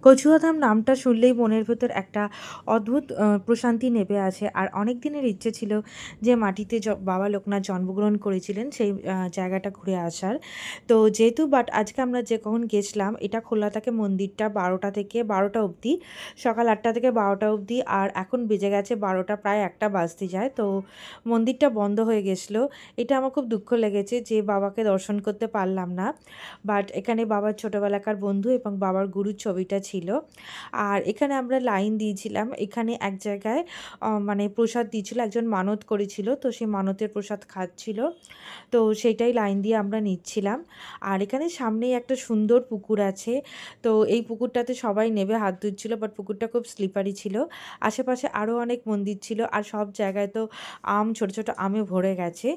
কচুয়াধাম নামটা শুনলেই মনের ভেতর একটা অদ্ভুত প্রশান্তি নেমে আসে। আর অনেক দিনের ইচ্ছে ছিল যে মাটিতে বাবা লোকনাথ জন্মগ্রহণ করেছিলেন সেই জায়গাটা ঘুরে আসার। তো যেহেতু আজকে আমরা যে কখন গেছিলাম এটা খোলা থাকে মন্দিরটা ১২টা থেকে ১২টা অবধি, সকাল ৮টা থেকে ১২টা অবধি। আর এখন বেজে গেছে ১২টা, প্রায় ১টা বাজতে যায়। তো মন্দিরটা বন্ধ হয়ে গেছিলো। এটা আমার খুব দুঃখ লেগেছে যে বাবাকে দর্শন করতে পারলাম না। এখানে বাবার ছোটোবেলাকার বন্ধু এবং বাবার গুরুর ছবিটা ছিল। আর এখানে আমরা লাইন দিয়েছিলাম। এখানে এক জায়গায় মানে প্রসাদ দিয়েছিল। একজন মানত করেছিল। তো সেই মানতের প্রসাদ খাচ্ছিল। তো সেইটাই লাইন দিয়ে আমরা নিচ্ছিলাম। আর এখানে সামনেই একটা সুন্দর পুকুর আছে। তো এই পুকুরটাতে সবাই নেমে হাত ধুচ্ছিল, পুকুরটা খুব স্লিপারি ছিল। আশেপাশে আরও অনেক মন্দির ছিল। আর সব জায়গায় তো ছোট, ছোট আমে ভরে গেছে।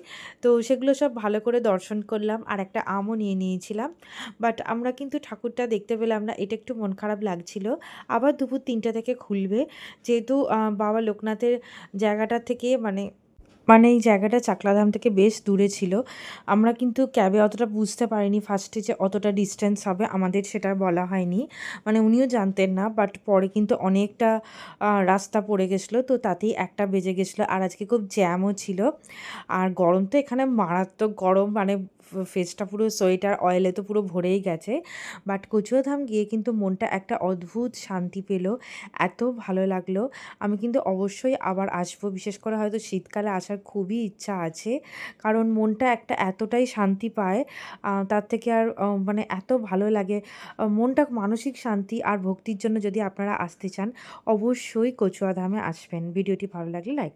তো সেগুলো সব ভালো করে দর্শন করলাম আর একটা আমও নিয়ে নিয়েছিলাম। আমরা কিন্তু ঠাকুরটা দেখতে পেলাম না। এটা একটু মন খারাপ লাগছিল। আবার দুপুর ৩টা থেকে খুলবে। যেহেতু বাবা লোকনাথের জায়গাটা থেকে এই জায়গাটা চাকলাধাম থেকে বেশ দূরে ছিল। আমরা কিন্তু ক্যাবে অতটা বুঝতে পারিনি ফার্স্টে যে অতটা ডিসট্যান্স হবে, আমাদের সেটা বলা হয়নি। উনিও জানতেন না। পরে কিন্তু অনেকটা রাস্তা পড়ে গেছিলো। তো তাতেই ১টা বেজে গেছিলো। আর আজকে খুব জ্যামও ছিল। আর গরম তো এখানে মারাত্মক গরম, ফেসটা পুরো সোয়েটার অয়েলে তো পুরো ভরেই গেছে। কচুয়াধাম গিয়ে কিন্তু মনটা একটা অদ্ভুত শান্তি পেল। এত ভালো লাগলো। আমি কিন্তু অবশ্যই আবার আসবো। বিশেষ করে হয়তো শীতকালে আসার খুবই ইচ্ছা আছে। কারণ মনটা একটা এতটাই শান্তি পায়, তার থেকে আর এত ভালো লাগে। মনটা মানসিক শান্তি আর ভক্তির জন্য যদি আপনারা আসতে চান, অবশ্যই কচুয়াধামে আসবেন। ভিডিওটি ভালো লাগলে লাইক